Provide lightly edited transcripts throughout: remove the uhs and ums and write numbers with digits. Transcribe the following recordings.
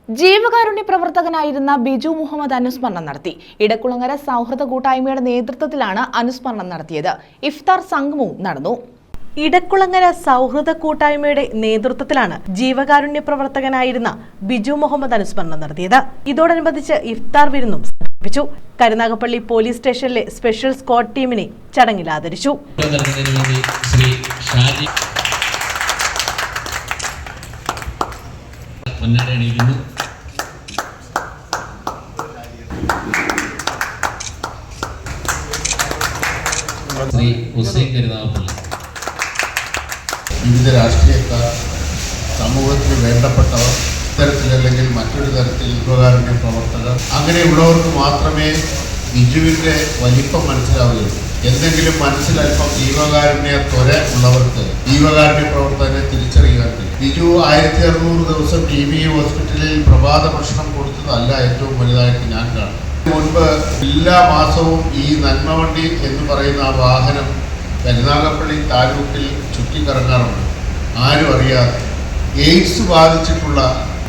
ജീവകാരുണ്യ പ്രവർത്തകനായിരുന്ന ബിജു മുഹമ്മദ് അനുസ്മരണം നടത്തി. ഇടക്കുളങ്ങര സൗഹൃദ കൂട്ടായ്മയുടെ നേതൃത്വത്തിലാണ് അനുസ്മരണം നടത്തിയത്. ഇഫ്താർ സംഗമവും നടന്നു. ഇടക്കുളങ്ങര സൗഹൃദ കൂട്ടായ്മയുടെ നേതൃത്വത്തിലാണ് ജീവകാരുണ്യ പ്രവർത്തകനായിരുന്ന ബിജു മുഹമ്മദ് അനുസ്മരണം നടത്തിയത്. ഇതോടനുബന്ധിച്ച് ഇഫ്താർ വിരുന്നും സംഘടിപ്പിച്ചു. കരുനാഗപ്പള്ളി പോലീസ് സ്റ്റേഷനിലെ സ്പെഷ്യൽ സ്ക്വാഡ് ടീമിനെ ചടങ്ങിൽ ആദരിച്ചു. ശ്രീ ഹുസൈൻ കരുനാഗപ്പള്ളി. വിവിധ രാഷ്ട്രീയക്കാർ, സമൂഹത്തിന് വേണ്ടപ്പെട്ടവർ, ഇത്തരത്തിലല്ലെങ്കിൽ മറ്റൊരു തരത്തിൽ ജീവകാരുണ്യ പ്രവർത്തകർ, അങ്ങനെയുള്ളവർക്ക് മാത്രമേ ബിജുവിൻ്റെ വലിപ്പം മനസ്സിലാവുകയുള്ളൂ. എന്തെങ്കിലും മനസ്സിലൽപ്പം ജീവകാരുണ്യ ത്വര ഉള്ളവർക്ക് ജീവകാരുണ്യ പ്രവർത്തകനെ തിരിച്ചറിയാൻ കഴിയും. ബിജു 1600 ദിവസം TBA ഹോസ്പിറ്റലിൽ പ്രഭാത ഭക്ഷണം കൊടുത്തതല്ല ഏറ്റവും വലുതായിട്ട് ഞാൻ കാണുന്നു. മുൻപ് എല്ലാ മാസവും ഈ നന്മവണ്ടി എന്ന് പറയുന്ന ആ വാഹനം കരുനാഗപ്പള്ളി താലൂക്കിൽ ചുറ്റിക്കറങ്ങാറുണ്ട്. ആരും അറിയാതെ എയ്ഡ്സ് ബാധിച്ചിട്ടുള്ള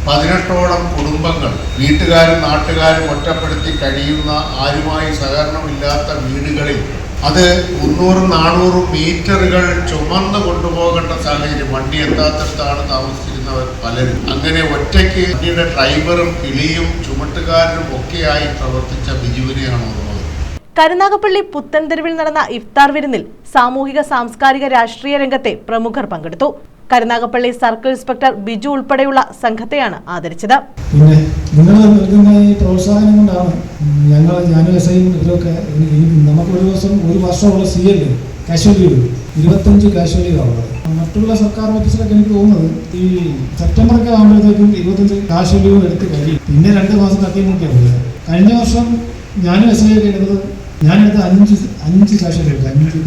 18ഓളം കുടുംബങ്ങൾ, വീട്ടുകാരും നാട്ടുകാരും ഒറ്റപ്പെടുത്തി കഴിയുന്ന, ആരുമായി സഹകരണമില്ലാത്ത വീടുകളിൽ അത് 300-400 മീറ്ററുകൾ ചുമന്ന് കൊണ്ടുപോകേണ്ട സാഹചര്യം. വണ്ടി എത്താത്തടത്താണ് താമസിച്ചിരുന്നവർ പലരും. അങ്ങനെ ഒറ്റയ്ക്ക് വണ്ടിയുടെ ഡ്രൈവറും കിളിയും ചുമട്ടുകാരനും ഒക്കെയായി പ്രവർത്തിച്ച ബിജുവിനെയാണ് ഓർമ്മത്. കരുനാഗപ്പള്ളി പുത്തൻതെരുവിൽ നടന്ന ഇഫ്താർ വിരുന്നിൽ സാമൂഹിക സാംസ്കാരിക രാഷ്ട്രീയ രംഗത്തെ പ്രമുഖർ പങ്കെടുത്തു. കരുനാഗപ്പള്ളി സർക്കിൾ ഇൻസ്പെക്ടർ ബിജു ഉൾപ്പെടെയുള്ള സംഘത്തെയാണ് ആദരിച്ചത്. പിന്നെ നിങ്ങൾ നൽകുന്ന ഈ പ്രോത്സാഹനം കൊണ്ടാണ് ഞാനും എസ്ഐയും ഇവരൊക്കെ നമുക്ക് ഒരു വർഷമുള്ള CL കാഷ്വാലിറ്റി 25 കാഷ്വാലിറ്റിയാണ്. മറ്റുള്ള സർക്കാർ ഓഫീസിലൊക്കെ എനിക്ക് തോന്നുന്നത് ഈ സെപ്റ്റംബറൊക്കെ ആകുമ്പോഴത്തേക്കും 25 കാഷ്വാലിറ്റികൾ എടുത്ത് കഴിയും. പിന്നെ 2 മാസം തട്ടിയൊക്കെയാണ് ഉള്ളത്. കഴിഞ്ഞ വർഷം ഞാനും എസ്ഐ ഒക്കെ എടുത്തത് ഞാനെടുത്ത് 5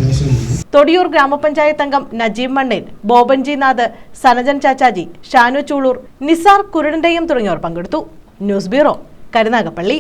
കാഷ്വാലിറ്റി. തൊടിയൂർ ഗ്രാമപഞ്ചായത്ത് അംഗം നജീബ് മണ്ണേൻ, ബോബൻജി നാഥ്, സനജൻ ചാച്ചാജി, ഷാനു ചൂളൂർ, നിസാർ കുരുടന്റെയും തുടങ്ങിയവർ പങ്കെടുത്തു. News bureau, Karunagappally.